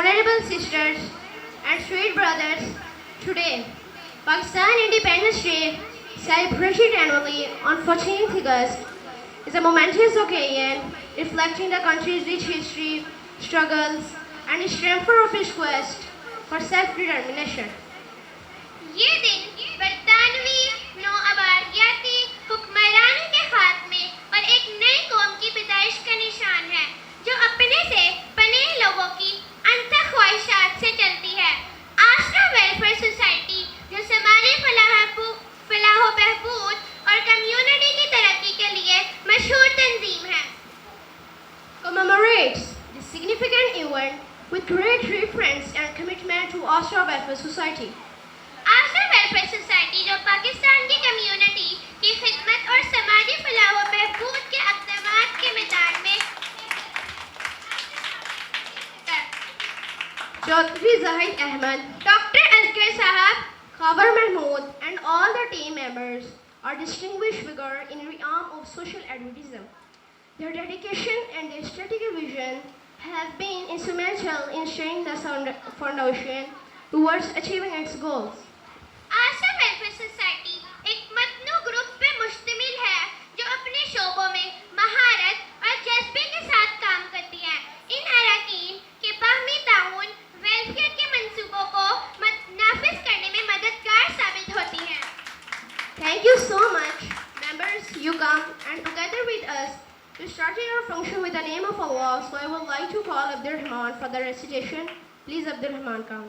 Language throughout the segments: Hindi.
Honorable sisters and sweet brothers, today, Pakistan Independence Day, celebrated annually on 14th August, is a momentous occasion reflecting the country's rich history, struggles, and strength of its quest for self-determination. ये दिन बरतानवी नौआबादियाती हुक्मरानी के खात्मे और एक नई कौम की पैदाइश का निशान है जो अपने से बने लोगों की अंतः ख्वाहिशात से चलती है। आश्रा वेलफेयर सोसाइटी जो समाजी फलाह बहबूद और कम्युनिटी की तरक्की के लिए मशहूर तंजीम है, commemorates this significant event with great reverence and commitment to Ashra Welfare Society. Ashra Welfare Society जो पाकिस्तान की कम्युनिटी की खिदमत और समाजी फलाह बहबूद के अक़दामात के मैदान में Chaudhry Zahid Ahmed, doctor Asghar Sahab, Khabar Mahmood, and all the team members are distinguished figures in the realm of social activism. Their dedication and their strategic vision have been instrumental in shaping the foundation towards achieving its goals. Asha welfare society एक मतनू ग्रुप पे मुश्तमिल है जो अपने शोबों में महारत और जज्बे के साथ काम करती है। इन अरकान के बाहमी ताउन वेलफेयर के मंसूबों को नाफिज करने में मददगार साबित होती है। Thank you so much, members. You come and together with us to start our function with the name of Allah. So I would like to call Abdul Rahman for the recitation. Please, Abdul Rahman, come.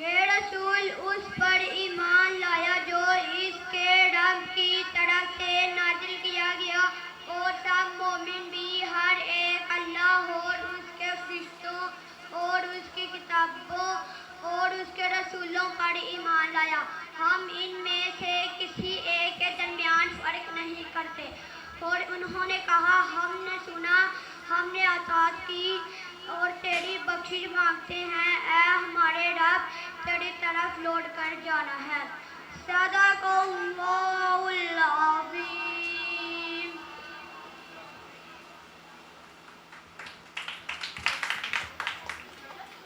ये रसूल उस पर ईमान लाया जो इसके रब की तरफ से नाजिल किया गया और सब मोमिन भी हर एक अल्लाह और उसके फरिश्तों और उसकी किताबों और उसके रसूलों पर ईमान लाया। हम इनमें से किसी एक के दरमियान फर्क नहीं करते। और उन्होंने कहा, हमने सुना, हमने अताअत की और तेरी बख्शिश मांगते हैं। ऐ हमारे रब, तेरी तरफ लौट कर जाना है। सदक़ल्लाहुल अज़ीम।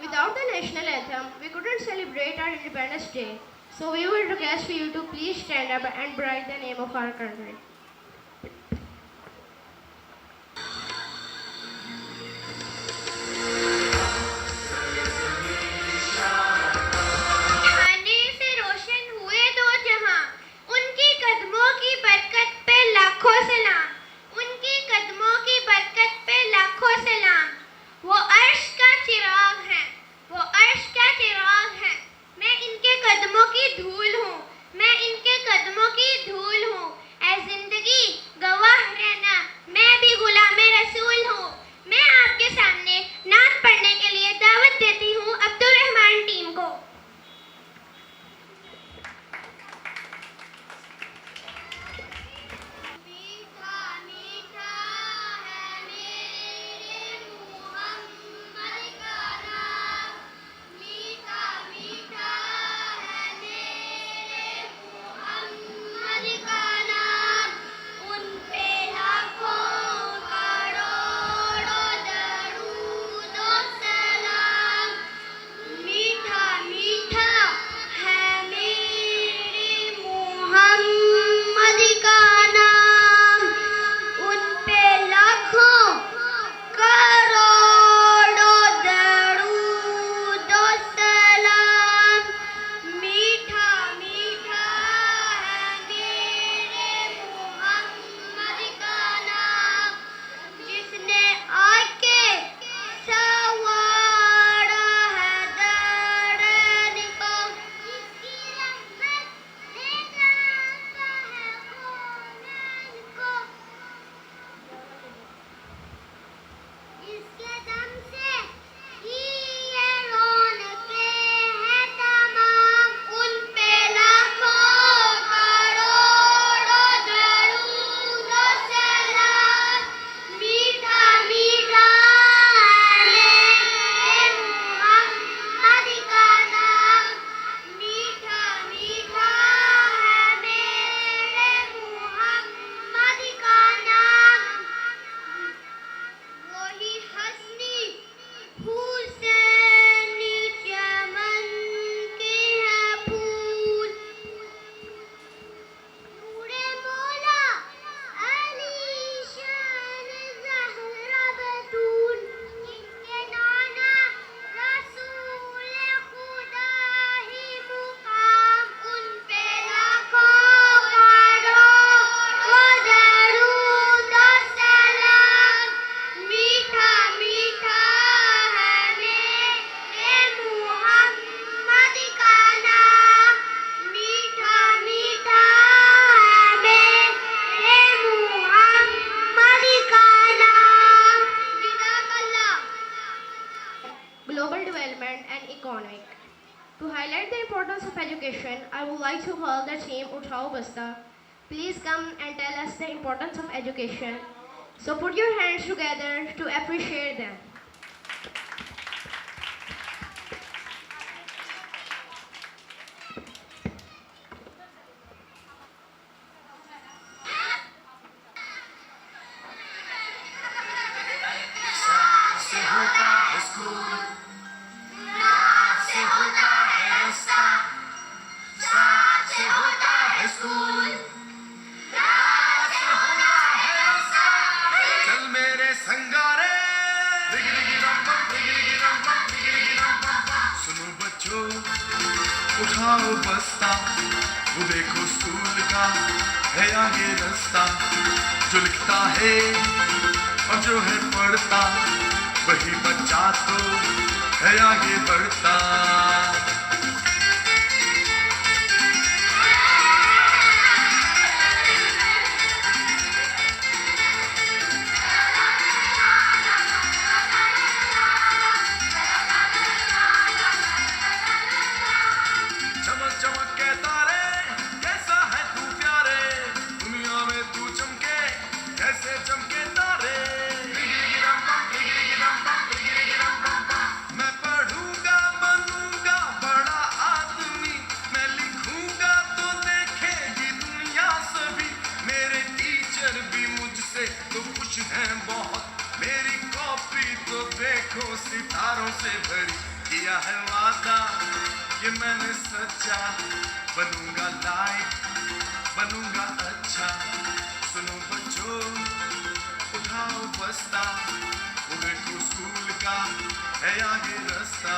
Without the national anthem, we couldn't celebrate our Independence Day. So we would request for you to please stand up and write the name of our country. आने से रोशन हुए दो जहां, उनकी कदमों की बरकत पे लाखों सलाम, उनकी कदमों की बरकत पे लाखों सलाम। वो अर्श का चिराग है, वो अर्श का चिराग है। मैं इनके कदमों की धूल हूँ, मैं इनके कदमों की धूल हूँ। ऐ जिंदगी call the team Uthao Basta. Please come and tell us the importance of education. So put your hands together to appreciate them. से होता है स्कूल, रात से होता है रास्ता, साथ से होता है स्कूल, रात से होता है रास्ता। चल मेरे संगारे, डिगिरिगी रम बम, डिगिरिगी रम बम, डिगिरिगी रम बम बम। सुनो बच्चों, उठाओ बस्ता, वो देखो स्कूल का है आगे रास्ता, जो लिखता है और जो है पढ़ता, वही बच्चा तो है आगे बढ़ता। चमक चमक के तारे, कैसा है तू प्यारे, दुनिया में तू चमके, कैसे चमके तारे। मैं पढ़ूंगा बनूंगा बड़ा आदमी, मैं लिखूंगा तो देखेगी दुनिया सभी। मेरे टीचर भी मुझसे तो खुश हैं बहुत, मेरी कॉपी तो देखो सितारों से भरी। किया है वादा ये मैंने सच्चा, बनूंगा लाइक बनूंगा अच्छा। सुनो बच्चों, उठाओ बस्ता, वो देखो स्कूल का है आगे रास्ता।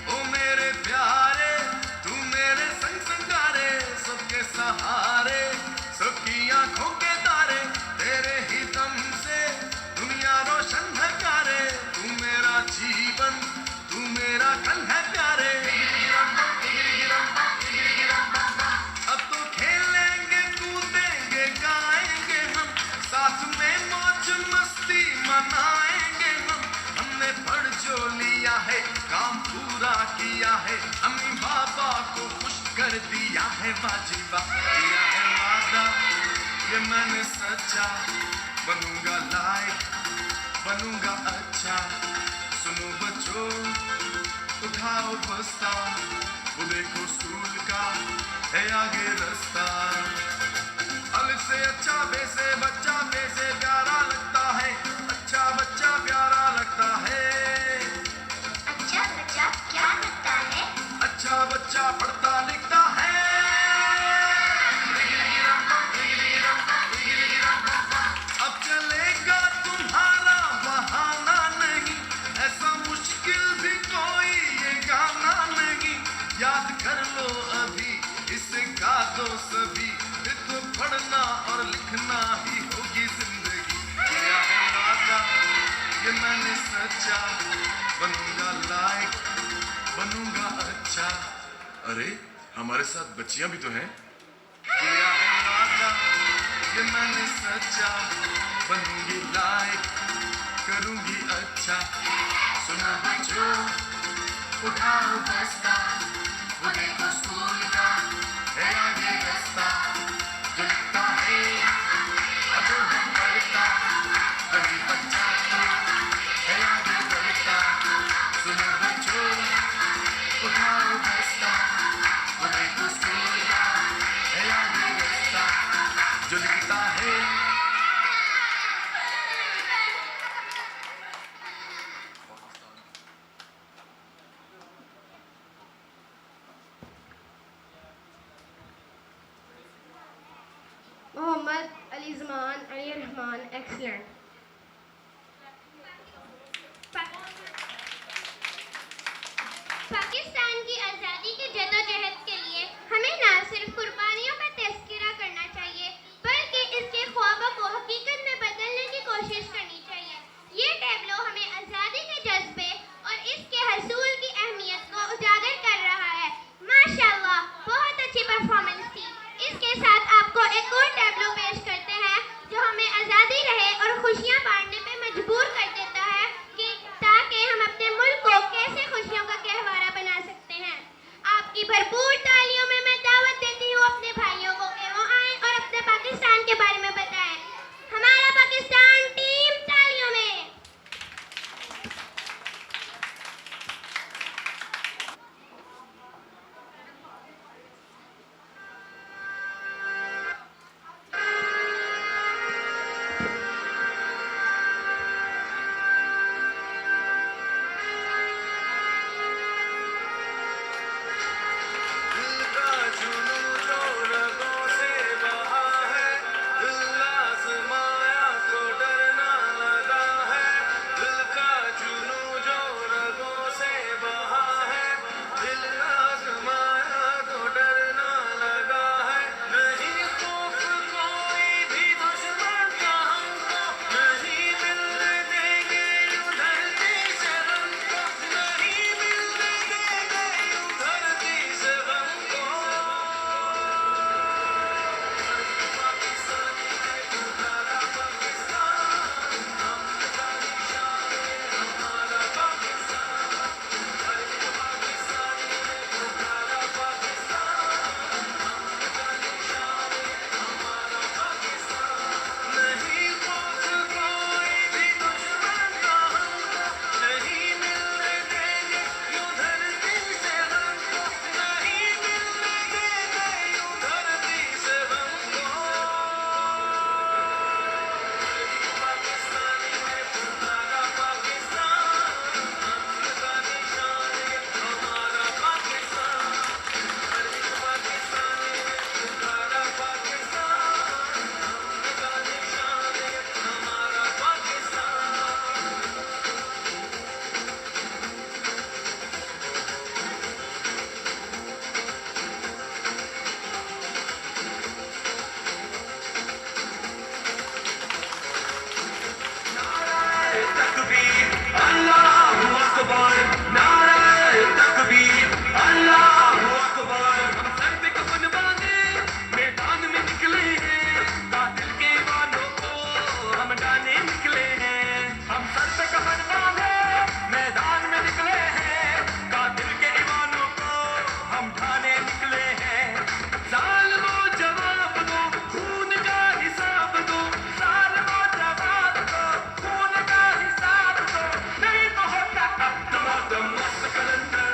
ओ मेरे प्यारे, तू मेरे संग संगारे, सबके सहारे, सबकी आंखों के तारे, तेरे ही दम से दुनिया रोशन है प्यारे। तू मेरा जीवन, तू मेरा कल है प्यारे। अब तो खेलेंगे कूदेंगे गाएंगे हम, साथ में मौज मस्ती मनाएंगे हम। हमने पढ़ जो लिया है, काम पूरा किया है, अम्मी बाबा को खुश कर दिया है। वाजिबा किया है वादा ये मैंने सच्चा, बनूंगा लाइक बनूंगा अच्छा। सुनो बच्चों, उठाओ बस्ता, वो देखो स्कूल का है आगे रास्ता। अलग से अच्छा, बे से बच्चा, बे से प्यारा लगता है, अच्छा बच्चा प्यारा लगता है। अच्छा बच्चा क्या लगता है? अच्छा बच्चा पढ़ता लिखता है। अब चलेगा तुम्हारा बहाना नहीं, ऐसा मुश्किल भी कोई ये गाना नहीं। याद कर लो अभी इसे गा दो सभी, फिर तो पढ़ना और लिखना ही होगी जिंदगी। किया है वादा ये मैंने सच्चा, बनूंगा लाइक बनूंगा अच्छा। अरे हमारे साथ बच्चियां भी तो हैं। किया है वादा ये मैंने सच्चा, बनूंगी लाइक करूंगी अच्छा। सुनो बच्चों, उठाओ बस्ता, वो देखो स्कूल का है आगे रास्ता। जो लिखता है और जो है पढ़ता, वही बच्चा तो है आगे बढ़ता। सुनो बच्चों, उठाओ बस्ता, वो देखो स्कूल का है आगे रास्ता। जो लिखता है Muhammad Ali Zaman Ali Rahman, excellent. Pakistan की आज़ादी की जदोजहद के लिए हमें न सिर्फ कुर्बानियों का तज़किरा करना चाहिए, बल्कि इसके ख्वाबों को हकीकत में बदलने की कोशिश करनी चाहिए। ये टैबलो हमें आज़ादी के जज्बे और इसके हसूल की अहमियत को उजागर कर रहा है। माशाअल्लाह। आपकी भरपूर तालियों में मैं दावत देती हूँ अपने भाइयों को कि वो आए और अपने पाकिस्तान के बारे में बताएं। हमारा पाकिस्तान टीम तालियों में। दिल का जुनून जो रगों से बहा है, दिल आज़माया तो डरना लगा है। दिल का जुनून जो रगों से बहा है, दिल आज़माया तो डरना लगा है। नहीं खौफ कोई भी दुश्मन का हमको, नहीं मिलने देंगे यूं धरती से हमको, नहीं मिलने देंगे यूं धरती से हमको। पाकिस्तानी है तुम्हारा पाकिस्तान, हमका निशान है हमारा पाकिस्तान। हर एक पाकिस्तानी है तुम्हारा पाकिस्तान, हमका निशान है हमारा पाकिस्तान। नहीं खौफ कोई भी दुश्मन का हमको, नहीं मिलने देंगे यूं धरती से हमको, नहीं मिलने देंगे यूं धरती से हमको। पाकिस्तानी है तुम्हारा पाकिस्तान, हमका निशान है हमारा पाकिस्तान। हर एक पाकिस्तानी है तुम्हारा पाकिस्तान, हमका निशान है हमारा पाकिस्तान। तकबीर अल्लाहू अकबर, नारे तकबीर अल्लाहू अकबर। हम सर पे कफन बांधे मैदान में निकले हैं, कातिल के वालों को हम डालने निकले हैं। हम सर पे कफन बांधे मैदान में निकले हैं, कातिल के वालों को हम ढाने निकले हैं। जालिमो जवाब दो, खून का हिसाब दो, जालिमो जवाब दो, खून का हिसाब दो, नहीं तो होता अब तुम्हारा मस्त कलंदर।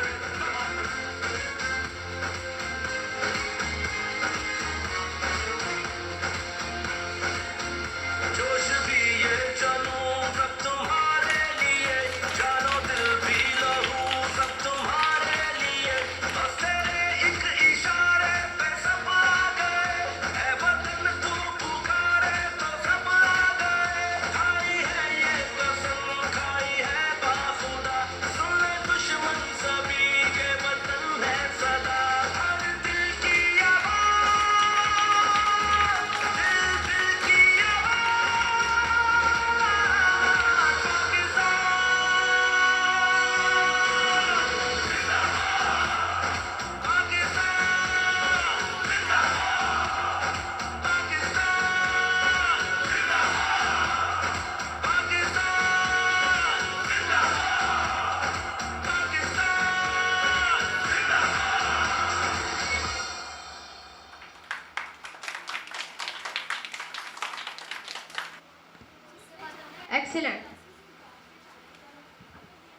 जोश भी ये चलो सब तुम्हारे लिए, जानो दिल भी लहू सब तुम्हारे लिए। बस तेरे एक इशारे पे सब आ गए, ऐ वतन तू पुकारे तो सब आ गए। खाई है ये कसम खाई है बाखुदा, सुन ले दुश्मन सभी के वतन है सदा। हर दिल की आवाज़, दिल दिल की आवाज़, Excellent.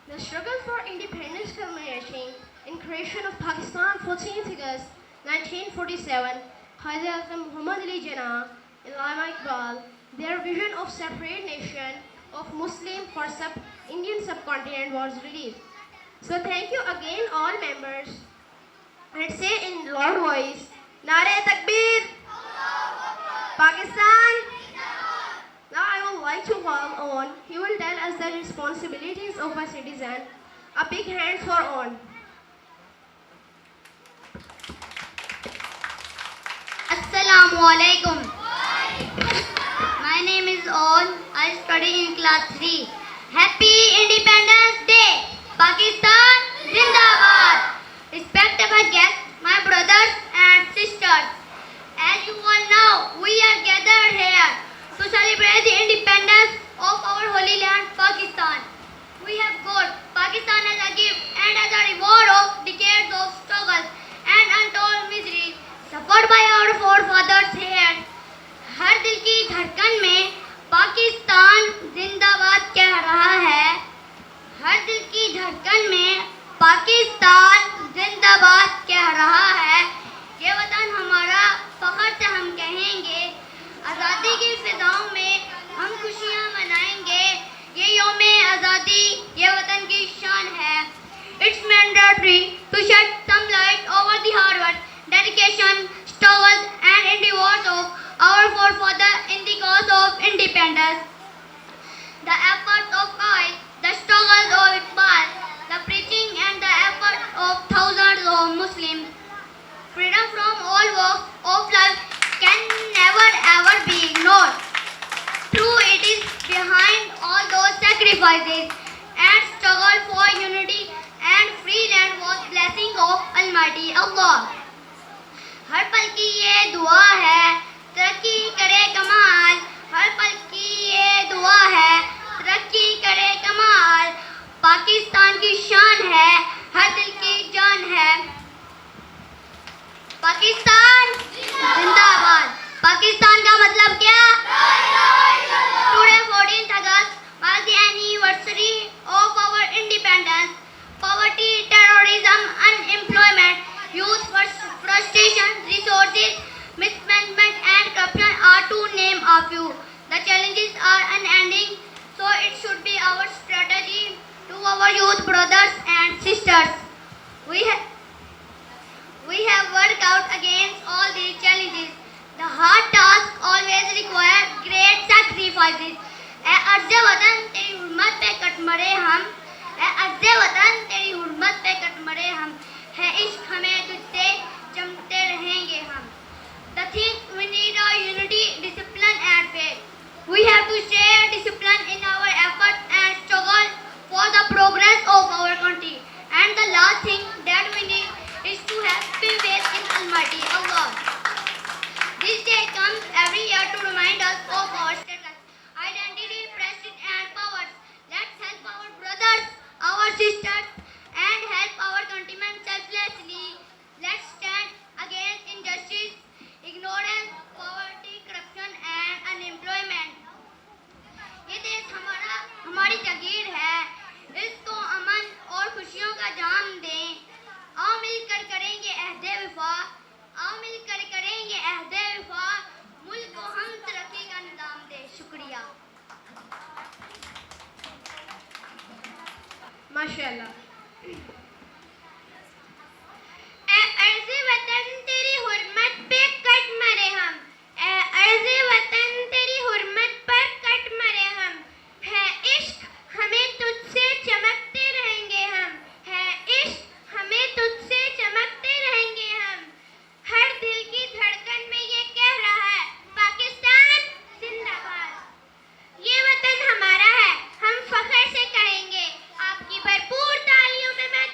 The struggle for independence culminating in creation of Pakistan 14th August 1947, Qaid Azam Muhammad Ali Jinnah, Allama Iqbal, their vision of separate nation of Muslim for Indian subcontinent was released. So thank you again all members, and say in loud voice, Nare Takbir, Pakistan. Now I would like to call on, he will tell us the responsibilities of a citizen. A big hand for on. Assalamu alaikum. My name is On. I study in class 3. Happy Independence Day. Pakistan Zindabad. Respectable guests, my brothers and sisters. As you all know, we are gathered here to celebrate the independence of our holy land, Pakistan. We have got Pakistan as a gift and as a reward of decades of struggle वतन में पाकिस्तान जिंदाबाद कह रहा है। ये वतन हमारा, फख्र से हम कहेंगे। आज़ादी की फिजाओं में हम खुशियाँ मनाएंगे। ये यौम आज़ादी ये वतन की शान है। It's mandatory to shed some light over the hard work, dedication, struggles and endeavors of our forefathers in the cause of independence. The efforts of Qais, the struggles of Iqbal, the preaching and the efforts of thousands of Muslims. Freedom from all walks of life can never ever be ignored. True, it is behind all those sacrifices and struggle for unity and free land was blessing of Almighty Allah. हर पल की ये दुआ है, तरक्की करे कमाल। हर पल की ये दुआ है, तरक्की करे कमाल। पाकिस्तान की शान है, हर दिल की जान है। पाकिस्तान जिंदाबाद। पाकिस्तान का मतलब क्या? Today 14th August was the anniversary of our independence. Poverty, terrorism, unemployment, youth frustration, resources, mismanagement and corruption are to name a few. The challenges are unending, so it should be our strategy to our youth brothers and sisters. We have worked out against all these challenges. The hard task always require great sacrifices. ए अर्ज़े वतन तेरी हुर्मत पे कट मरे हम। ए अर्ज़े वतन तेरी हुर्मत पे कट मरे हम। है इश्क हमें तुझसे जमते रहेंगे हम। The things we need are unity, discipline and faith. We have to share discipline in our efforts and struggle for the progress of our country. And the last thing that we need is to have faith in Almighty Allah. This day comes every year to remind us of our status, identity, prestige and powers. Let's help our brothers, our sisters and help our countrymen selflessly. Let's stand against injustice, ignorance, poverty, corruption and unemployment. ये देश हमारा, हमारी जागीर है। इसको अमन और खुशियों का जाम दें। आओ मिलकर करेंगे अहदे वफा। आओ मिलकर करेंगे अहदे वफा। मुल्क को हम तरक्की का निज़ाम दें। शुक्रिया। माशाल्लाह। ए अर्ज़े वतन तेरी हुर्मत पे कट मरे हम। ए अर्ज़े वतन तेरी हुर्मत पर कट मरे हम। है इश्क हमें तुझसे चमकते रहेंगे हम। है इश्क हमें तुझसे चमकते रहेंगे हम। हर दिल की धड़कन में ये कह रहा है, पाकिस्तान जिंदाबाद। ये वतन हमारा है, हम फख्र से कहेंगे। आपकी भरपूर तालियों में मैं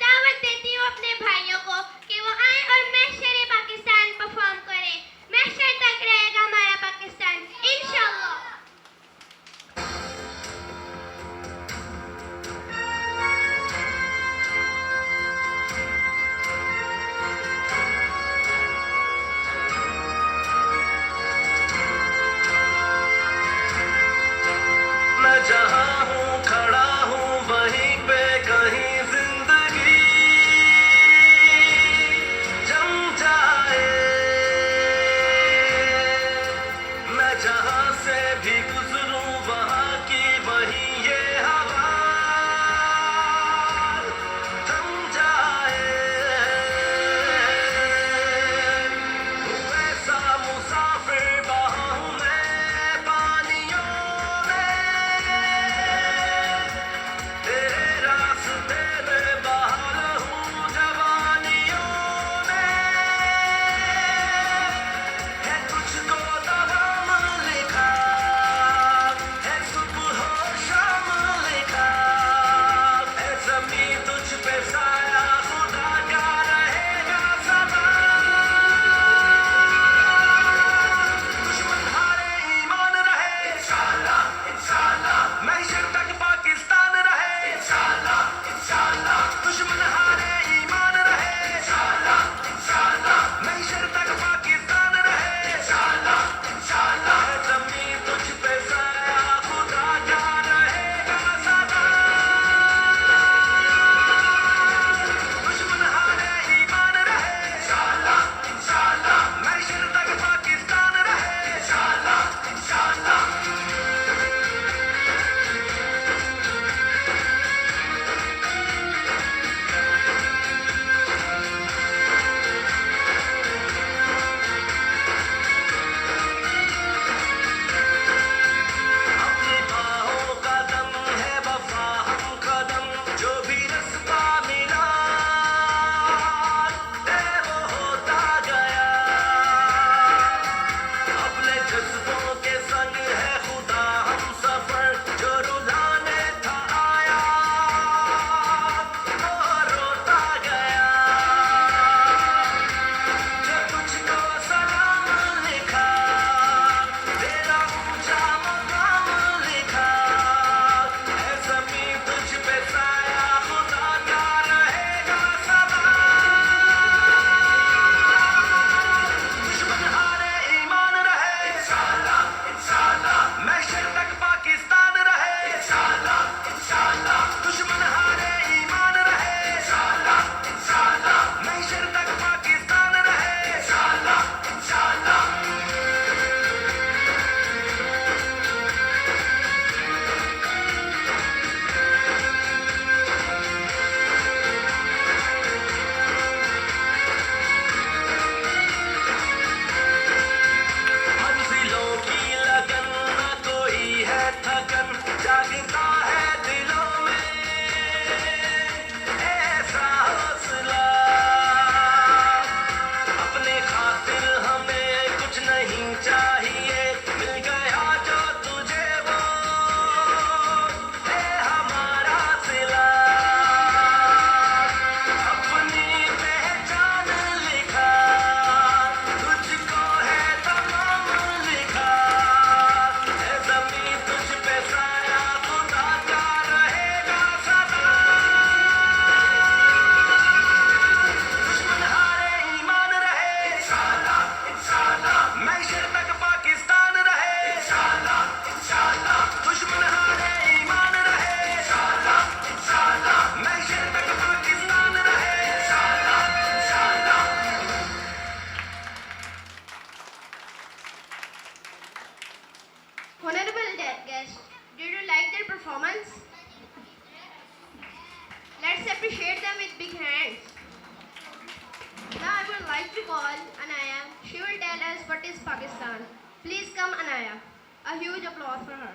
what is Pakistan. Please come Anaya. A huge applause for her.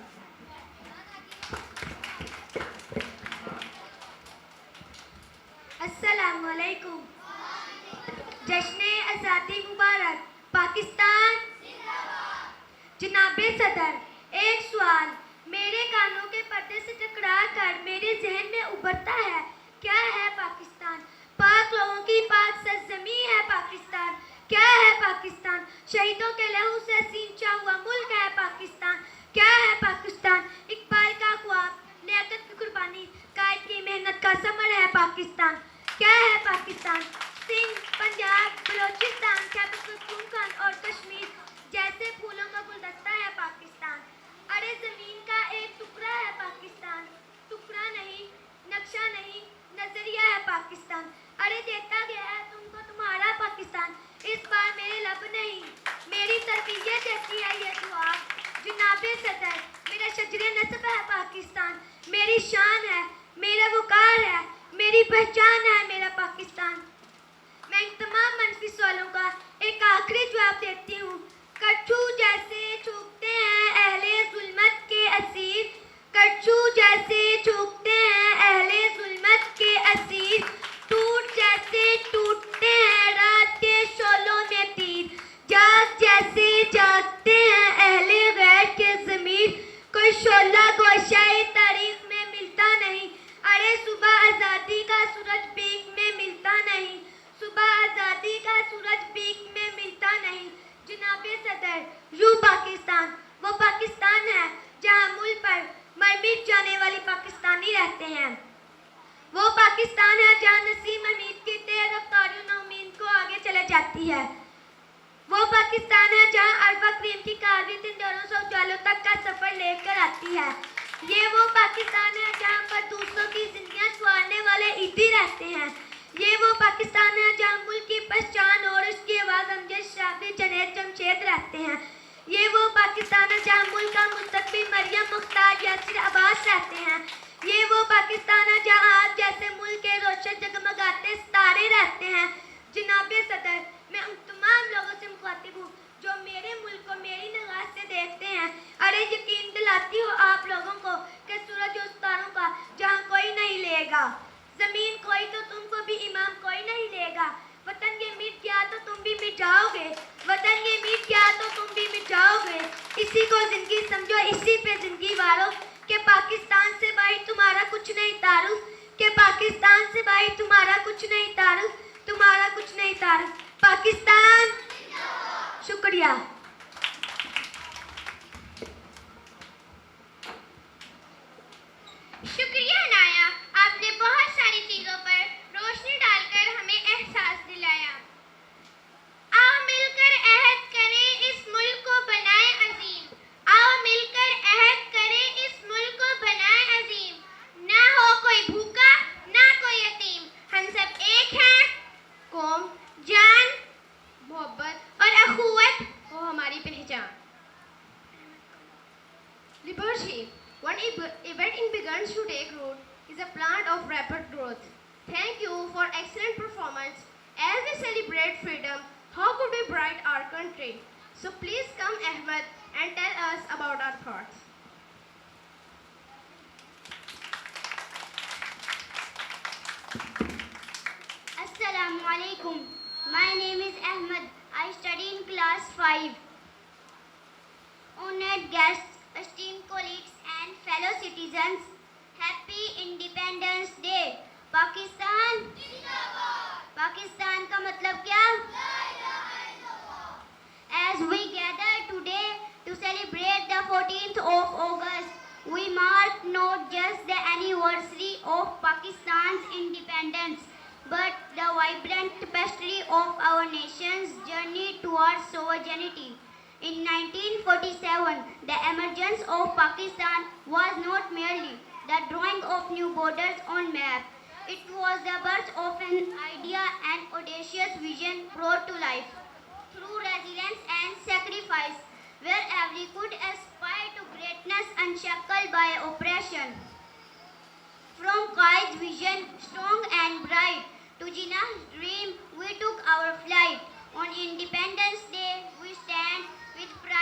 अस्सलामुअलैकुम। जश्न आज़ादी मुबारक। पाकिस्तान जनाबे सदर, एक सवाल मेरे कानों के पर्दे से टकरा कर मेरे जहन में उभरता है, क्या है पाकिस्तान? पाक लोगों की पाक सरजमी है पाकिस्तान। क्या है पाकिस्तान? शहीदों के लहू से सींचा हुआ मुल्क है पाकिस्तान। क्या है पाकिस्तान? इकबाल का ख्वाब, लियाकत की कुर्बानी, कायद की मेहनत का समर है पाकिस्तान। क्या है पाकिस्तान? सिंध, पंजाब, बलोचिस्तान, खैबर पख्तूनख्वा और कश्मीर जैसे फूलों का गुलदस्ता है पाकिस्तान। अरे जमीन का एक टुकड़ा है पाकिस्तान। टुकड़ा नहीं, नक्शा नहीं, नजरिया है पाकिस्तान। अरे देता गया है तुमको तुम्हारा पाकिस्तान। इस बार मेरे लब नहीं, मेरी तरबियत देती है ये दुआ। जनाबे सदर, मेरा शजरे नस्ब है पाकिस्तान। मेरी शान है, मेरा वकार है, मेरी पहचान है मेरा पाकिस्तान। मैं इन तमाम मनफी सवालों का एक आखिरी जवाब देती हूँ। कच्छू जैसे चूकते हैं अहले जुल्मत के असीर। कच्छू जैसे चूकते हैं अहले जुल्मत के असीर। टूट जैसे टूटते हैं रात के शोलों में तीर। जाग जैसे जागते हैं अहले गैर के ज़मीर। कोई शोला गोशाए तारीख में मिलता नहीं। अरे सुबह आज़ादी का सूरज पीक में मिलता नहीं। सुबह आज़ादी का सूरज पीक में मिलता नहीं। जनाबे सदर, यूँ पाकिस्तान वो पाकिस्तान है जहाँ मुल्क पर मर मिट जाने वाले पाकिस्तानी रहते हैं। वो पाकिस्तान है जहाँ नसीम हमीद की तेज रफ्तारी नौमीद को आगे चले जाती है। वो पाकिस्तान है जहाँ अरफा करीम की कारवी तिंदरों से उजालों तक का सफर लेकर आती है। ये वो पाकिस्तान है जहाँ पर दूसरों की जिंदगियाँ संवारने वाले ईदी रहते हैं। ये वो पाकिस्तान है जहाँ मुल्क की पहचान और उसकी आवाज़ अमजद शाफी जनेद जमशेद रहते हैं। ये वो पाकिस्तान है जहाँ मुल्क का मुस्तकबिल मरियम मुख्तार यासिर अब्बास रहते हैं। ये वो पाकिस्तान है जहाँ आज जैसे मुल्क के रोशन जगमगाते सितारे रहते हैं। जनाबे सदर, मैं उन तमाम लोगों से मुखातिब हूँ जो मेरे मुल्क को मेरी निगाह से देखते हैं। अरे यकीन दिलाती हो आप लोगों को कि सूरज और सितारों का जहाँ कोई नहीं लेगा। जमीन कोई तो तुमको भी इमाम कोई नहीं लेगा। वतन ये मिट गया तो तुम भी मिट जाओगे। वतन ये मिट गया तो तुम भी मिट जाओगे। इसी को जिंदगी समझो, इसी पे जिंदगी वारो। के पाकिस्तान से भाई तुम्हारा कुछ नहीं तारुफ। के पाकिस्तान से भाई तुम्हारा कुछ नहीं तारुफ। तुम्हारा कुछ नहीं तारुफ। पाकिस्तान शुक्रिया। शुक्रिया नाया, आपने बहुत सारी चीजों पर रोशनी डालकर हमें एहसास दिलाया। आओ मिलकर अहद करें इस मुल्क को बनाए अजीम। आओ मिलकर अहद करें इस मुल्क को बनाए अजीम। ना हो कोई भूखा, ना कोई यतीम। हम सब एक हैं। कौम, जान, मोहब्बत और अखुवत हो हमारी पहचान। Liberty, one event in begins to take root, is a plant of rapid growth. Thank you for excellent performance. As we celebrate freedom, how could we bright our country? So please come Ahmed and tell us about our thoughts. Assalamu alaikum. My name is Ahmed. I study in class 5. Honored guests, esteemed colleagues and fellow citizens, Happy Independence Day. Pakistan Pakistan का मतलब क्या? As we gather today to celebrate the 14th of August, we mark not just the anniversary of Pakistan's independence, but the vibrant tapestry of our nation's journey towards sovereignty. In 1947, the emergence of Pakistan was not merely the drawing of new borders on map. It was the birth of an idea and audacious vision brought to life through resilience and sacrifice, where every could aspire to greatness unshackled by oppression. From Qaid's vision, strong and bright, to Jinnah's dream, we took our flight. On Independence Day, we stand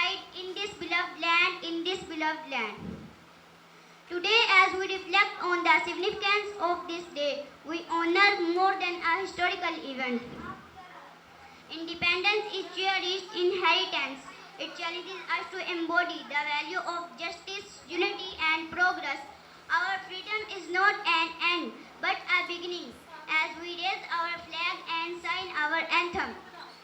died in this beloved land, in this beloved land. Today, as we reflect on the significance of this day, we honor more than a historical event. Independence is cherished inheritance. It challenges us to embody the value of justice, unity, and progress. Our freedom is not an end, but a beginning. As we raise our flag and sign our anthem,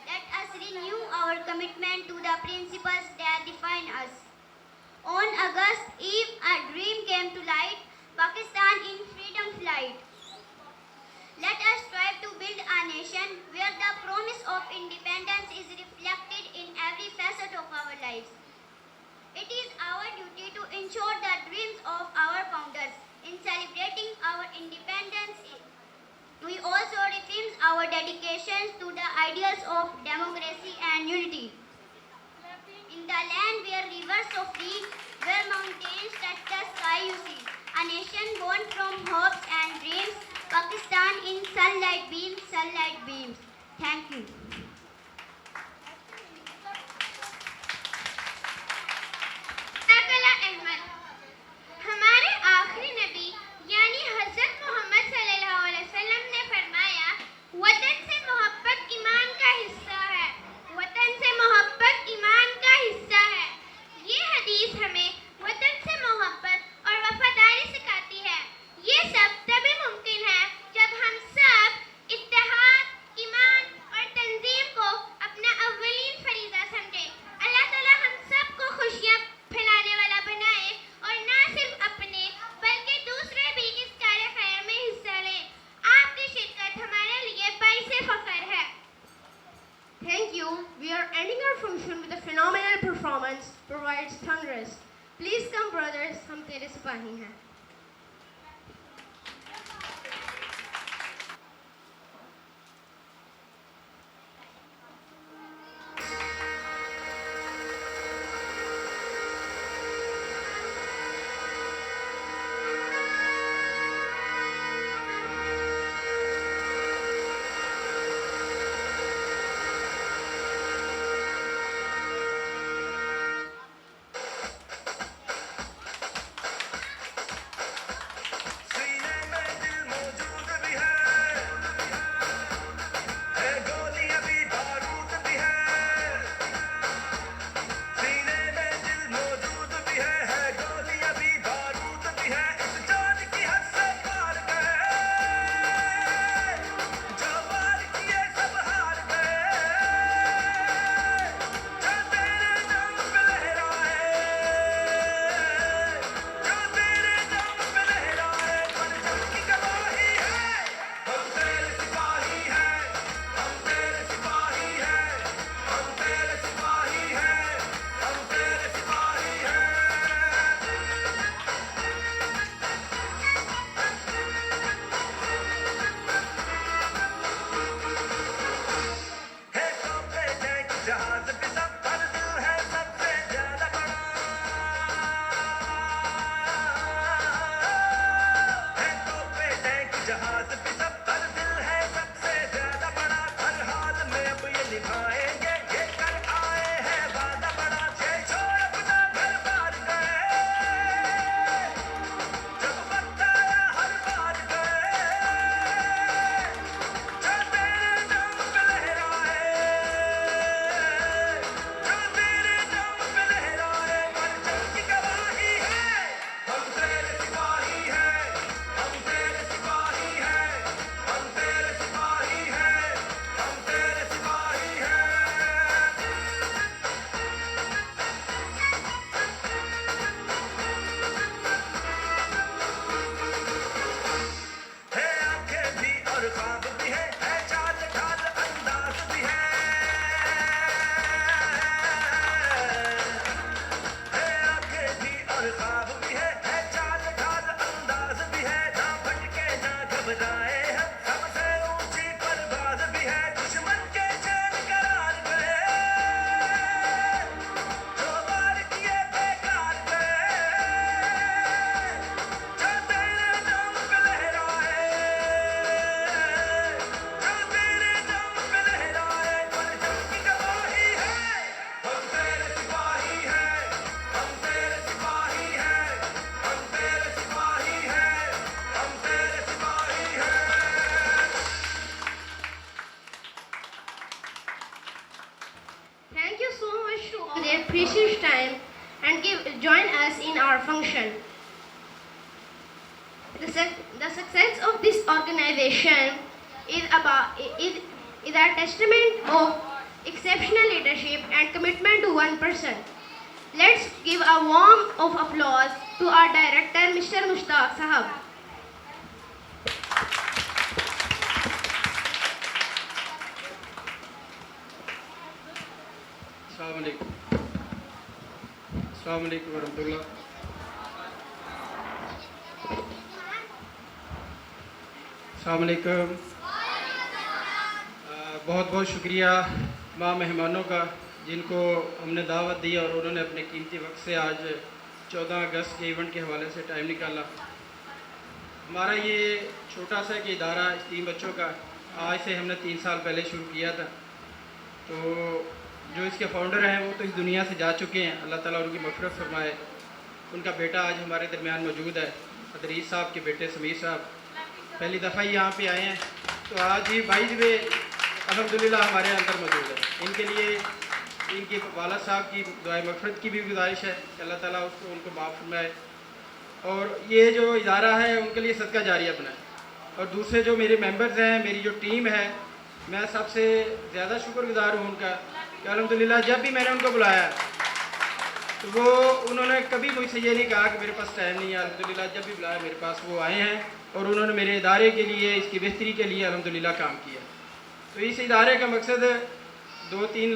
let us renew our commitment to the principles that define us. On August Eve, a dream came to light, Pakistan in freedom flight. Let us strive to build a nation where the promise of independence is reflected in every facet of our lives. It is our duty to ensure the dreams of our founders. In celebrating our independence, we also reaffirm our dedications to the ideals of democracy and unity. In the land where rivers so free, where mountains touch the sky, you see a nation born from hopes and dreams. Pakistan in sunlight beams, sunlight beams. Thank you. अकला अहमद हमारे आखिरी नबी यानी हजरत मोहम्मद सल्लल्लाहु अलैहि वसल्लम ने फरमाया, वतन से मोहब्बत ईमान का हिस्सा है। वतन से मोहब्बत ईमान का हिस्सा है। ये हदीस हमें वतन से मोहब्बत और वफादारी सिखाती है। ये सब तभी मुमकिन है जब हम सब इत्तेहाद, ईमान और तंजीम को अपना अव्वलीन फरीज़ा समझें। अल्लाह ताला हम सबको खुशियाँ फैलाने वाला बनाए और ना सिर्फ अपने बल्कि दूसरे भी इस कार्य खैर में हिस्सा लें। आपकी शिरकत हमारे लिए बाइसे फख्र है। Thank you. We are ending our function with a phenomenal performance provides thunderous. Please come brothers, हम तेरे सिपाही हैं। सीने में दिल मौजूद भी है गोलियां भी बारूद भी है सीने में दिल मौजूद भी है गोलियां भी बारूद भी है इस जान की हद से पार गए जो वार किए सब हार गए जो तेरे दम पे लहराए जो तेरे दम पे लहराए परचम की गवाही है हम तेरे सिपाही हैं हम तेरे सिपाही हैं हम तेरे सिपाही हैं हम तेरे सिपाही हैं है तोपे टैंक जहाज भी सब पर दिल है सबसे ज्यादा बड़ा है तोपे टैंक जहाज भी सब पर दिल है सबसे ज्यादा बड़ा हर हाल में अब ये निभाएंगे ये कर आए हैं वादा बड़ा छे छोड़ अपना घर बार गए जब वक्त आया हर बार गए जो तेरे दम पे लहराए जो their precious time and join us in our function. The success of this organization is a testament of exceptional leadership and commitment to one person. Let's give a warm of applause to our director, Mr. Mushtaq Sahab. अस्सलाम वालेकुम वरहमतुल्लाह। अस्सलाम वालेकुम। बहुत बहुत शुक्रिया तमाम मेहमानों का जिनको हमने दावत दी और उन्होंने अपने कीमती वक्त से आज 14 अगस्त के इवेंट के हवाले से टाइम निकाला। हमारा ये छोटा सा कि इदारा 3 बच्चों का आज से हमने 3 साल पहले शुरू किया था। तो जो इसके फाउंडर हैं वो तो इस दुनिया से जा चुके हैं, अल्लाह ताला उनकी मग़फ़िरत फरमाए। उनका बेटा आज हमारे दरमियान मौजूद है, अदरीस साहब के बेटे समीर साहब पहली दफ़ा ही यहाँ पे आए हैं। तो आज ही 22 वे अल्हम्दुलिल्लाह हमारे अंदर मौजूद है। इनके लिए इनके वाला साहब की दुआए मग़फ़िरत की भी गुजारिश है कि अल्लाह ताला उसको उनको माफ़ फरमाए और ये जो इदारा है उनके लिए सदका जारिया बनाए। और दूसरे जो मेरे मेंबर्स हैं, मेरी जो टीम है, मैं सबसे ज़्यादा शुक्रगुज़ार हूँ उनका कि अल्हम्दुलिल्लाह जब भी मैंने उनको बुलाया तो वो उन्होंने कभी मुझसे ये नहीं कहा कि मेरे पास टाइम नहीं है। अल्हम्दुलिल्लाह जब भी बुलाया मेरे पास वो आए हैं और उन्होंने मेरे इदारे के लिए, इसकी बेहतरी के लिए अल्हम्दुलिल्लाह काम किया। तो इस इदारे का मकसद 2-3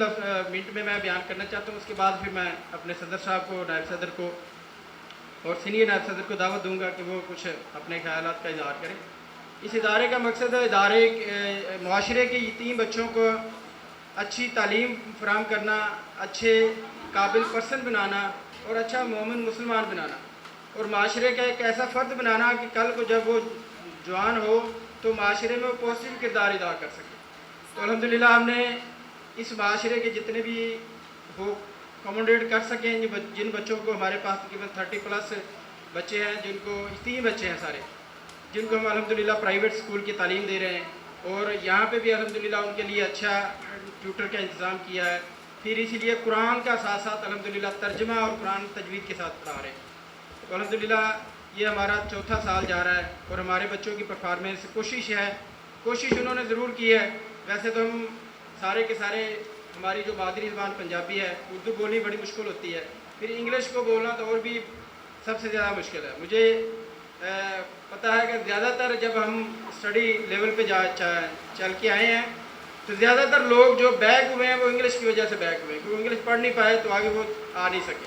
मिनट में मैं बयान करना चाहता हूँ। उसके बाद फिर मैं अपने सदर साहब को, नायब सदर को और सीनियर नायब सदर को दावत दूँगा कि वो कुछ अपने ख़यालात का इज़हार करें। इस इदारे का मकसद है इदारे माशरे के यतीम बच्चों को अच्छी तालीम फराहम करना, अच्छे काबिल पर्सन बनाना और अच्छा मोमिन मुसलमान बनाना और माशरे का एक ऐसा फ़र्द बनाना कि कल को जब वो जवान हो तो माशरे में वो पॉजिटिव किरदार अदा कर सके। तो अल्हम्दुलिल्लाह हमने इस माशरे के जितने भी वो अकोमोडेट कर सकें, जिन बच्चों को हमारे पास तकरीबन 30+ बच्चे हैं, जिनको 3 बच्चे हैं सारे, जिनको हम अल्हम्दुलिल्लाह प्राइवेट स्कूल की तालीम दे रहे हैं और यहाँ पे भी अल्हम्दुलिल्लाह उनके लिए अच्छा ट्यूटर का इंतज़ाम किया है। फिर इसीलिए कुरान का साथ साथ अल्हम्दुलिल्लाह तर्जमा और कुरान तजवीद के साथ पढ़ा रहे हैं। तो अल्हम्दुलिल्लाह ये हमारा 4था साल जा रहा है और हमारे बच्चों की परफॉर्मेंस कोशिश उन्होंने ज़रूर की है। वैसे तो हम सारे के सारे, हमारी जो मादरी ज़बान पंजाबी है, उर्दू बोलनी बड़ी मुश्किल होती है, फिर इंग्लिश को बोलना तो और भी सबसे ज़्यादा मुश्किल है। मुझे पता है कि ज़्यादातर जब हम स्टडी लेवल पे चल के आए हैं तो ज़्यादातर लोग जो बैक हुए हैं वो इंग्लिश की वजह से बैक हुए हैं, क्योंकि इंग्लिश पढ़ नहीं पाए तो आगे वो आ नहीं सके।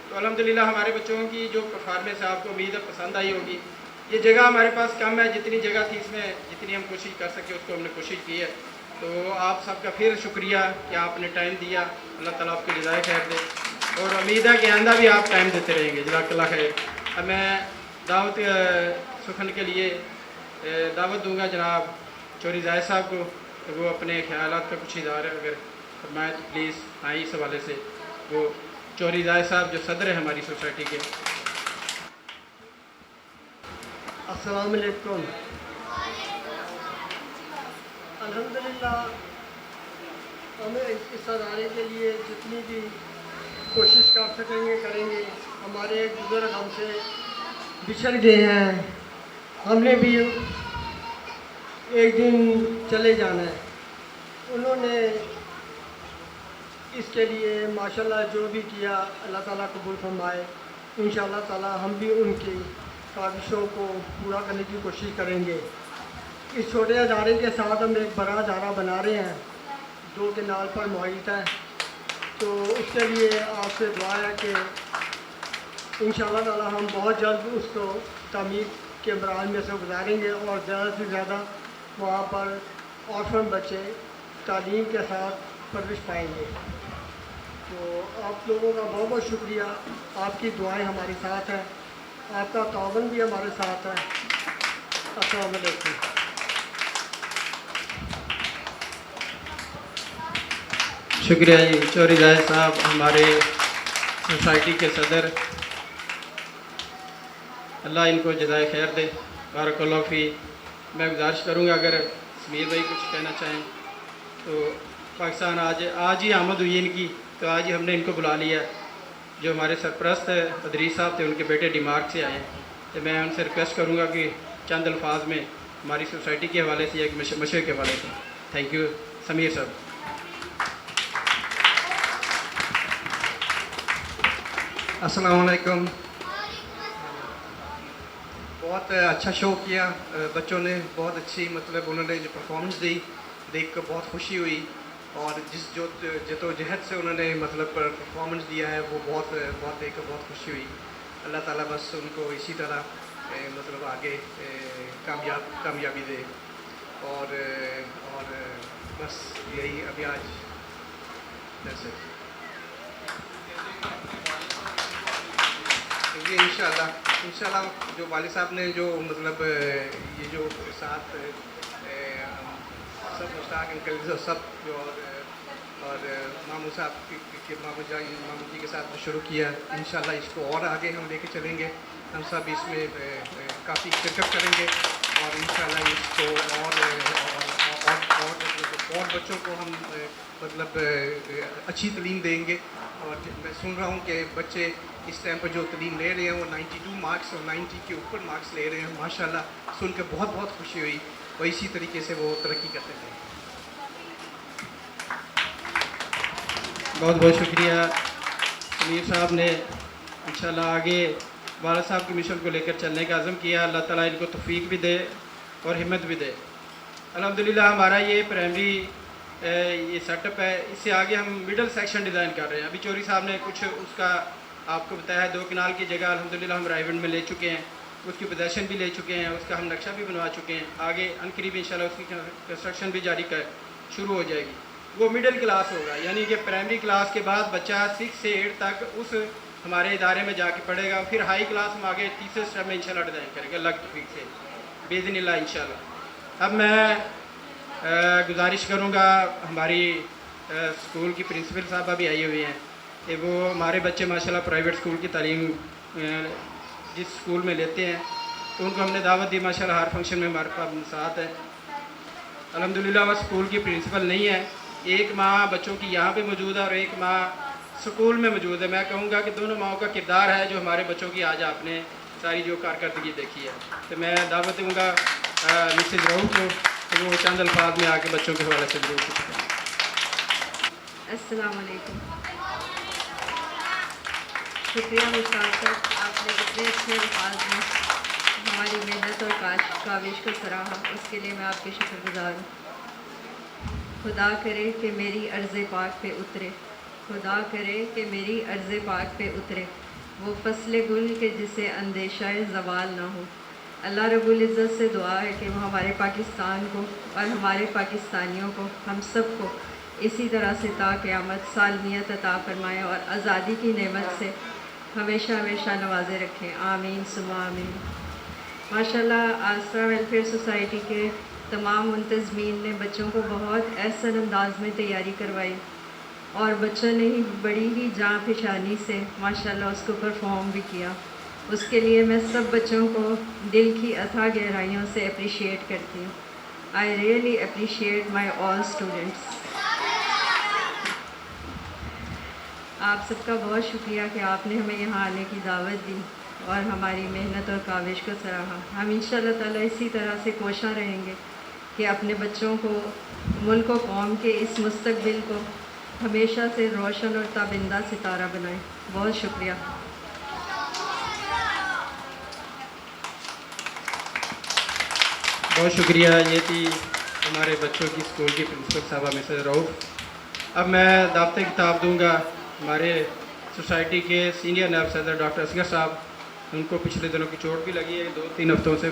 तो अल्हम्दुलिल्लाह हमारे बच्चों की जो परफॉर्मेंस है आपको उम्मीद है पसंद आई होगी। ये जगह हमारे पास कम है, जितनी जगह थी इसमें जितनी हम कोशिश कर सके उसको हमने कोशिश की है। तो आप सबका फिर शुक्रिया कि आपने टाइम दिया, अल्लाह ताला आपकी जज़ाए खैर दे और उम्मीद है कि आइंदा भी आप टाइम देते रहेंगे। जज़ाकल्लाह खैर। अब मैं दावत सुखन के लिए दावत दूंगा जनाब चौधरी जायद साहब को, तो वो अपने ख्यालात का कुछ इज़हार अगर फरमाएँ तो प्लीज़ आए इस हवाले से। वो चौधरी जायद साहब जो सदर है हमारी सोसाइटी के। अस्सलाम वालेकुम। अल्हम्दुलिल्लाह हमें इस अदारे के लिए जितनी भी कोशिश कर सकेंगे करेंगे। हमारे एक बुज़ुर्ग हमसे बिछड़ गए हैं, हमने भी एक दिन चले जाना है। उन्होंने इसके लिए माशाल्लाह जो भी किया अल्लाह ताला कबूल फरमाए। इंशाअल्लाह ताला हम भी उनकी ख्वाहिशों को पूरा करने की कोशिश करेंगे। इस छोटे अदारे के साथ हम एक बड़ा अदारा बना रहे हैं जो कि नाल पर मुहित है। तो उसके लिए आपसे दुआ है कि इंशाअल्लाह ताला हम बहुत जल्द उसको तामीर के मराहल में से गुजारेंगे और ज़्यादा से ज़्यादा वहाँ पर ऑर्फन बच्चे तालीम के साथ परवरिश पाएंगे। तो आप लोगों का बहुत बहुत शुक्रिया, आपकी दुआएं हमारे साथ हैं, आपका तावन भी हमारे साथ है। अस्सलाम वालेकुम। शुक्रिया जी चौधरी जायद साहब, हमारे सोसाइटी के सदर। अल्लाह इनको जज़ाए खैर दे, बारकल्लाहु फी। मैं गुजारिश करूँगा अगर समीर भाई कुछ कहना चाहें तो पाकिस्तान आज ही आमद हुई इनकी, तो आज ही हमने इनको बुला लिया। जो हमारे सरप्रस्त अदरीस साहब थे, उनके बेटे डिमार्क से आए हैं, तो मैं उनसे रिक्वेस्ट करूँगा कि चंद अल्फाज में हमारी सोसाइटी के हवाले से, एक मशरे के हवाले से। थैंक यू समीर साहब। अस्सलाम वालेकुम। बहुत अच्छा शो किया बच्चों ने, बहुत अच्छी मतलब उन्होंने जो परफॉर्मेंस दी देख कर बहुत खुशी हुई, और जिस जो जदोजहद से उन्होंने मतलब परफॉर्मेंस दिया है वो बहुत बहुत देख कर बहुत खुशी हुई। अल्लाह ताला बस उनको इसी तरह मतलब आगे कामयाबी दे, और बस यही अभी आज जैसे ये इंशाल्लाह जो वालिद साहब ने जो मतलब ये जो साथ सब मुश्ताक अंकल सब जो और मामू साहब के मामू जी के साथ शुरू किया, इंशाल्लाह इसको और आगे हम लेके चलेंगे। हम सब इसमें काफ़ी शिरकत करेंगे, और इंशाल्लाह इसको और बच्चों को हम मतलब अच्छी तालीम देंगे। और मैं सुन रहा हूँ कि बच्चे इस टाइम पर जो तालीम ले रहे हैं वो 92 मार्क्स और 90 के ऊपर मार्क्स ले रहे हैं। माशाल्लाह सुनकर बहुत बहुत खुशी हुई, और इसी तरीके से वो तरक्की करते थे। बहुत बहुत शुक्रिया समीर साहब ने। इंशाल्लाह आगे वाला साहब के मिशन को लेकर चलने का अज़म किया। अल्लाह ताला इनको तौफीक भी दे और हिम्मत भी दे। अल्हम्दुलिल्लाह हमारा ये प्राइमरी ये सेटअप है। इससे आगे हम मिडल सेक्शन डिज़ाइन कर रहे हैं। अभी चौरी साहब ने कुछ उसका आपको बताया है। 2 कनाल की जगह अल्हम्दुलिल्लाह हम रायवंड में ले चुके हैं, उसकी पोजेसन भी ले चुके हैं, उसका हम नक्शा भी बनवा चुके हैं। आगे अनकरीब इंशाल्लाह उसकी कंस्ट्रक्शन भी जारी कर शुरू हो जाएगी। वो मिडिल क्लास होगा, यानी कि प्राइमरी क्लास के बाद बच्चा 6 से 8 तक उस हमारे इदारे में जाके पढ़ेगा। फिर हाई क्लास हम आगे तीसरे स्टेप में इंशाल्लाह डिज़ाइन करेंगे अल्लाह की तौफीक से बेइज़्निल्लाह इंशाल्लाह। अब मैं गुजारिश करूँगा, हमारी स्कूल की प्रिंसिपल साहबा भी आई हुई हैं कि वो हमारे बच्चे माशाल्लाह प्राइवेट स्कूल की तालीम जिस स्कूल में लेते हैं, तो उनको हमने दावत दी। माशाल्लाह हर फंक्शन में हमारे पास साथ है। अल्हम्दुलिल्लाह वह स्कूल की प्रिंसिपल नहीं है, एक माँ बच्चों की यहाँ पे मौजूद है और एक माँ स्कूल में मौजूद है। मैं कहूँगा कि दोनों माओं का किरदार है जो हमारे बच्चों की आज आपने सारी जो कारकर्दगी देखी है। तो मैं दावत दूँगा मिसेज रहू को, तो वो चंद अल्फाज में आके बच्चों के हवाले से जरूर कुछ करें। अस्सलाम वालेकुम। शुक्रिया मुश्ताक साहब, आपने इतने अच्छे अल्फाज में हमारी मेहनत और काविश को सराहा, उसके लिए मैं आपकी शुक्रगुजार हूँ। खुदा करे कि मेरी अर्ज़ पाक पे उतरे, खुदा करे कि मेरी अर्ज़ पाक पे उतरे वो फ़स्ल गुल के जिसे अंदेशा ज़वाल ना हो। अल्लाह रब्बुल इज़्ज़त से दुआ है कि वो हमारे पाकिस्तान को और हमारे पाकिस्तानियों को, हम सब को इसी तरह से ता क़यामत सालमियत अता फ़रमाएँ और आज़ादी की नेमत से हमेशा हमेशा नवाजे रखें। आमीन सुम्मा आमीन। माशाल्लाह आसरा वेलफेयर सोसाइटी के तमाम मुंतज़मीन ने बच्चों को बहुत एहसन अंदाज में तैयारी करवाई, और बच्चों ने ही बड़ी ही जाँ फिशानी से माशाल्लाह उसको परफॉर्म भी किया। उसके लिए मैं सब बच्चों को दिल की अथाह गहराइयों से अप्रिशिएट करती हूँ। I really appreciate my all students. आप सबका बहुत शुक्रिया कि आपने हमें यहाँ आने की दावत दी और हमारी मेहनत और काविश को सराहा। हम इंशाअल्लाह ताला इसी तरह से कोशिश रहेंगे कि अपने बच्चों को, मुल्क और कौम के इस मुस्तकबिल को हमेशा से रोशन और ताबिंदा सितारा बनाएं। बहुत शुक्रिया। बहुत शुक्रिया। ये थी हमारे बच्चों की स्कूल की प्रिंसिपल साहबा मिसेज रऊफ़। अब मैं दावत खिताब दूंगा हमारे सोसाइटी के सीनियर नायब सदर डॉक्टर असगर साहब। उनको पिछले दिनों की चोट भी लगी है, 2-3 हफ्तों से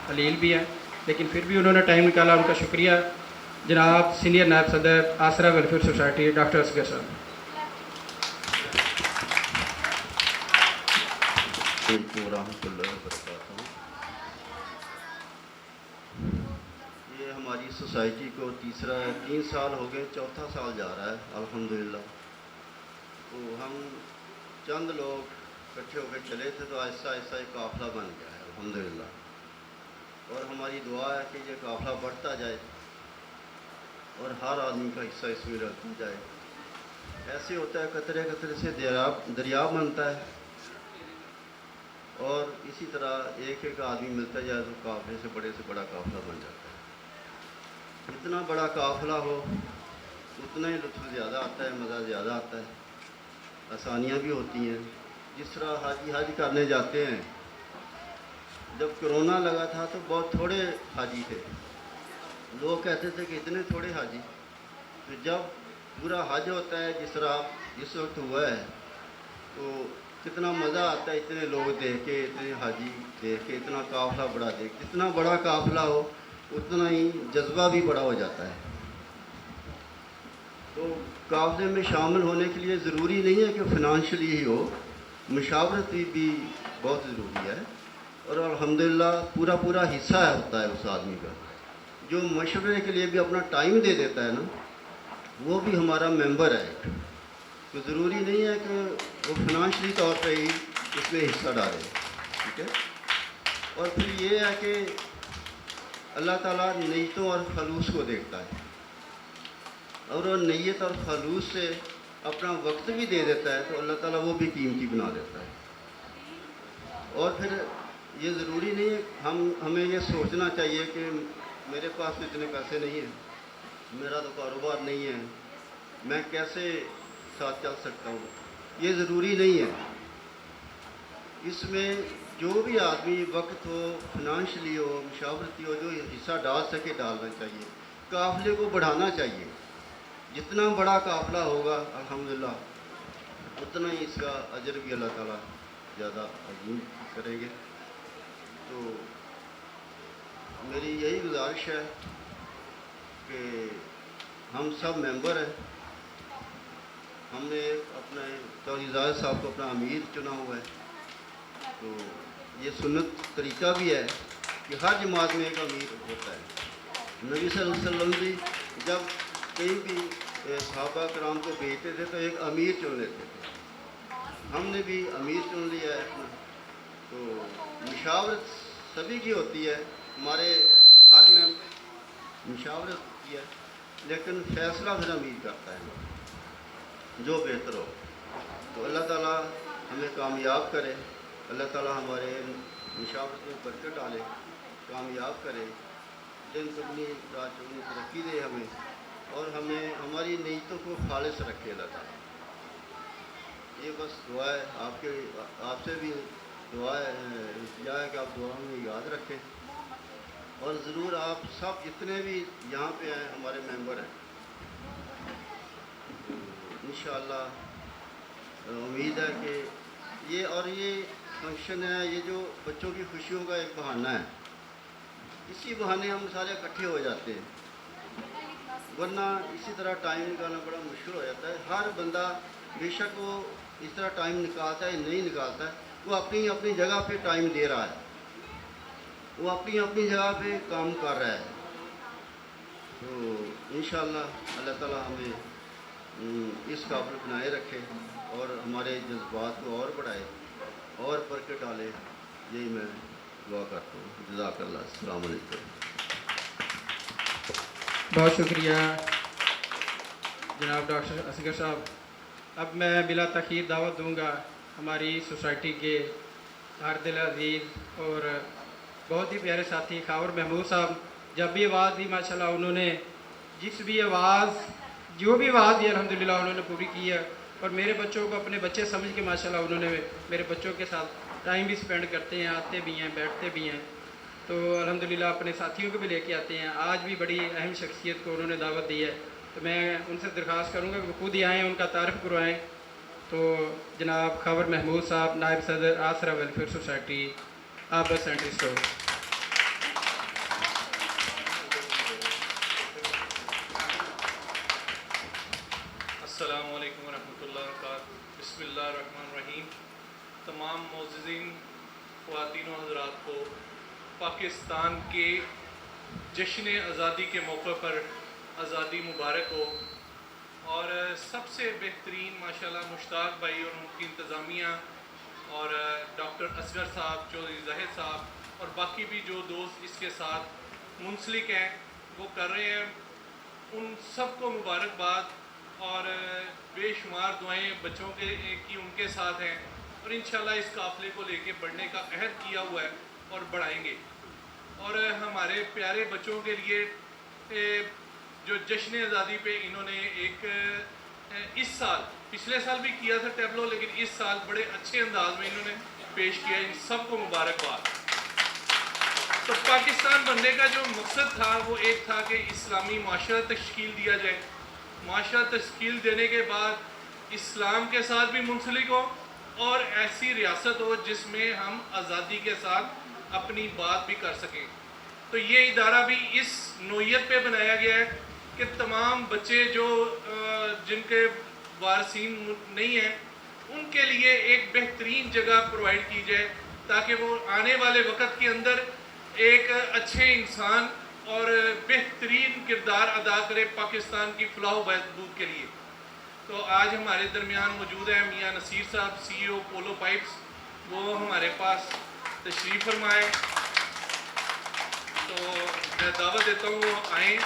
हलील भी हैं, लेकिन फिर भी उन्होंने टाइम निकाला। उनका शुक्रिया। जनाब सीनियर नायब सदर आसरा वेलफेयर सोसाइटी डॉक्टर असगर साहब। ये हमारी सोसाइटी को 3 साल हो गए, 4था साल जा रहा है अल्हम्दुलिल्लाह। तो हम चंद लोग इकट्ठे होकर चले थे, तो ऐसा ऐसा एक काफ़िला बन गया है अल्हम्दुलिल्लाह। और हमारी दुआ है कि ये काफ़िला बढ़ता जाए और हर आदमी का हिस्सा इसमें रखा जाए। ऐसे होता है कतरे कतरे से दरिया बनता है, और इसी तरह एक एक आदमी मिलता जाए तो काफ़िले से बड़ा काफ़िला बन जाता है। जितना बड़ा काफ़िला हो उतना ही लुत्फ़ ज़्यादा आता है, मज़ा ज़्यादा आता है, आसानियाँ भी होती हैं। जिस तरह हाजी हज करने जाते हैं, जब कोरोना लगा था तो बहुत थोड़े हाजी थे, लोग कहते थे कि इतने थोड़े हाजी। तो जब पूरा हज होता है जिस तरह इस वक्त हुआ है, तो कितना मज़ा आता है इतने लोग देख के, इतने हाजी देख के, इतना काफ़िला बड़ा देख। जितना बड़ा काफ़िला हो उतना ही जज्बा भी बड़ा हो जाता है। तो काफ़िले में शामिल होने के लिए ज़रूरी नहीं है कि फ़िनांशली ही हो, मुशावरत भी बहुत ज़रूरी है। और अल्हम्दुलिल्लाह पूरा हिस्सा होता है उस आदमी का, जो मशवरे के लिए भी अपना टाइम दे देता है ना, वो भी हमारा मेंबर है। तो ज़रूरी नहीं है कि वो फिनांशली तौर पे ही इसमें हिस्सा डाले, ठीक है। और फिर ये है कि अल्लाह ताला नीयतों और खलूस को देखता है, और वो नीयत और खलूस से अपना वक्त भी दे देता है तो अल्लाह ताला वो भी कीमती बना देता है। और फिर ये ज़रूरी नहीं है हमें ये सोचना चाहिए कि मेरे पास तो इतने पैसे नहीं हैं, मेरा तो कारोबार नहीं है, मैं कैसे साथ चल सकता हूँ। ये ज़रूरी नहीं है। इसमें जो भी आदमी वक्त हो, फिनांशली हो, मुशावरती हो, जो हिस्सा डाल सके डालना चाहिए। काफ़िले को बढ़ाना चाहिए। जितना बड़ा काफ़िला होगा अल्हम्दुलिल्लाह उतना ही इसका अजर भी अल्लाह ताला ज़्यादा अजीम करेंगे। तो मेरी यही गुजारिश है कि हम सब मेंबर हैं। हमने अपने तौहीद साहब को अपना अमीर चुना हुआ है, तो ये सुन्नत तरीका भी है कि हर जमात में एक अमीर होता है। नबी सल्लल्लाहु अलैहि वसल्लम भी जब कहीं भी सहाबा कराम को भेजते थे तो एक अमीर चुन लेते थे। हमने भी अमीर चुन लिया है अपना। तो मुशावरत सभी की होती है, हमारे हर में मुशावरत होती है, लेकिन फ़ैसला फिर अमीर करता है जो बेहतर हो। तो अल्लाह ताला हमें कामयाब करे, अल्लाह ताला हमारे मुशावरत में बरकत डाले, कामयाब करे, दिन दुगनी रात चौगनी तरक्की दे हमें, और हमें हमारी नीयतों को खालिस रखे अल्लाह ताला। ये बस दुआ है आपसे भी दुआ है, इल्तिजा है कि आप दुआ में याद रखें। और ज़रूर आप सब जितने भी यहाँ पे हैं हमारे मेंबर हैं, इंशाअल्लाह उम्मीद है कि ये फंक्शन है, ये जो बच्चों की खुशियों का एक बहाना है, इसी बहाने हम सारे इकट्ठे हो जाते हैं, वरना इसी तरह टाइम निकालना बड़ा मुश्किल हो जाता है। हर बंदा बेशक वो इस तरह टाइम निकालता है नहीं निकालता है, वो अपनी अपनी जगह पे टाइम दे रहा है, वो अपनी अपनी जगह पे काम कर रहा है। तो इंशाअल्लाह अल्लाह ताला हमें इस काबिल बनाए रखे और हमारे जज्बात को और बढ़ाए और बरकत डाले, यही मैं दुआ करता हूँ। जज़ाकल्लाह, अस्सलाम वालेकुम। बहुत शुक्रिया जनाब डॉक्टर असगर साहब। अब मैं बिला तखीर दावत दूंगा हमारी सोसाइटी के हर दिल अजीज़ और बहुत ही प्यारे साथी खावर महमूद साहब। जब भी आवाज़ दी माशाल्लाह उन्होंने जिस भी आवाज़ जो भी आवाज़ दी अल्हम्दुलिल्लाह उन्होंने पूरी की है, और मेरे बच्चों को अपने बच्चे समझ के माशाल्लाह उन्होंने मेरे बच्चों के साथ टाइम भी स्पेंड करते हैं, आते भी हैं, बैठते भी हैं, तो अल्हम्दुलिल्लाह अपने साथियों को भी लेके आते हैं। आज भी बड़ी अहम शख्सियत को उन्होंने दावत दी है, तो मैं उनसे दरख्वास्त करूँगा कि वो खुद ही आएँ, उनका तारीफ़ करवाएँ। तो जनाब खावर महमूद साहब, नायब सदर आसरा वेलफेयर सोसाइटी, आबा सेंट्री स्टोर। अस्सलामु अलैकुम वरहमतुल्लाहि वबरकातुहू। बिस्मिल्लाहिर्रहमानिर्रहीम। तमाम मोअज़्ज़िज़ीन ख़वातीन व हज़रात को पाकिस्तान के जश्न आज़ादी के मौके पर आज़ादी मुबारक हो। और सबसे बेहतरीन माशाल्लाह मुश्ताक भाई और उनकी इंतज़ामिया और डॉक्टर असगर साहब, चौधरी ज़ाहिद साहब और बाकी भी जो दोस्त इसके साथ मुंसलिक हैं वो कर रहे हैं। उन सबको मुबारकबाद और बेशुमार दुआएं बच्चों के की उनके साथ हैं और इंशाल्लाह इस काफ़िले को लेके बढ़ने का अहद किया हुआ है और बढ़ाएंगे। और हमारे प्यारे बच्चों के लिए जो जश्न आज़ादी पे इन्होंने एक इस साल, पिछले साल भी किया था टैबलो, लेकिन इस साल बड़े अच्छे अंदाज में इन्होंने पेश किया। इन सबको मुबारकबाद। तो पाकिस्तान बनने का जो मकसद था वो एक था कि इस्लामी माशरा तश्कील दिया जाए। माशरा तश्कील देने के बाद इस्लाम के साथ भी मुंसलिक हो और ऐसी रियासत हो जिसमें हम आज़ादी के साथ अपनी बात भी कर सकें। तो ये इदारा भी इस नोयत पे बनाया गया है कि तमाम बच्चे जो जिनके वारसीन नहीं हैं उनके लिए एक बेहतरीन जगह प्रोवाइड की जाए ताकि वो आने वाले वक्त के अंदर एक अच्छे इंसान और बेहतरीन किरदार अदा करे पाकिस्तान की फलाह बहबूद के लिए। तो आज हमारे दरमियान मौजूद है मियाँ नसीर साहब, CEO पोलो पाइप्स, वो हमारे पास तशरीफ़ फरमाए। तो मैं दावत देता हूँ वो आएँ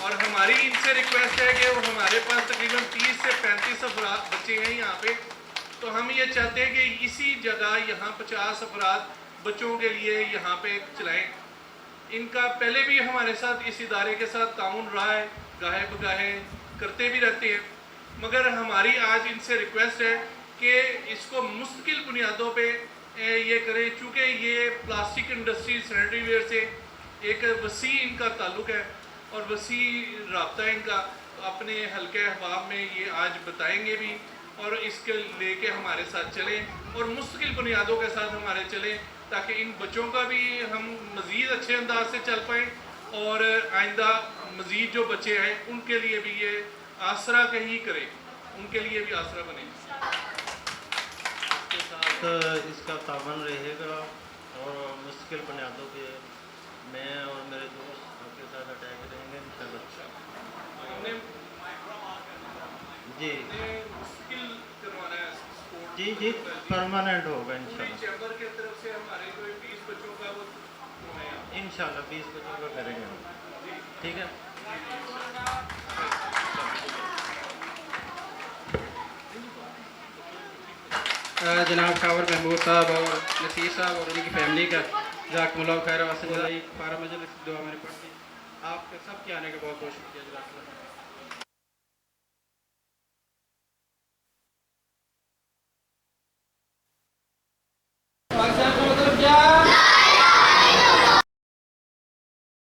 और हमारी इनसे रिक्वेस्ट है कि वो हमारे पास तकरीबन 30 से 35 अफराद बच्चे हैं यहाँ पे। तो हम ये चाहते हैं कि इसी जगह यहाँ 50 अफराद बच्चों के लिए यहाँ पे चलाएँ। इनका पहले भी हमारे साथ इस इदारे के साथ ताउन रहा है, गाहे बगाहे करते भी रहते हैं, मगर हमारी आज इनसे रिक्वेस्ट है कि इसको मुस्तकिल बुनियादों पे ये करें। चूँकि ये प्लास्टिक इंडस्ट्री सैनिटरी वेयर से एक वसी इनका ताल्लुक़ है और वसी राब्ता है इनका, तो अपने हल्के अहबाब में ये आज बताएंगे भी और इसके लेके हमारे साथ चलें और मुस्तकिल बुनियादों के साथ हमारे चलें ताकि इन बच्चों का भी हम मज़ीद अच्छे अंदाज से चल पाएँ और आइंदा मज़ीद जो बच्चे हैं उनके लिए भी ये आसरा कहीं करें, उनके लिए भी आसरा बने। के साथ इसका तावन रहेगा और मुश्किल बुनियादों पे मैं और मेरे दोस्त आपके साथ अटैक रहेंगे इंशाल्लाह। जी जी जी परमानेंट होगा इंशाल्लाह। चैम्बर की तरफ से हमारे कोई 20 बच्चों का वो इंशाल्लाह 20 बच्चों का करेंगे हम, ठीक है। जनाब कावर महमूद साहब और नसीर साहब और उनकी फैमिली का जज़ाकुमुल्लाह खैर। फारा मजलिस दुआ मैंने पढ़ दी। आपके सब के आने का बहुत बहुत शुक्रिया।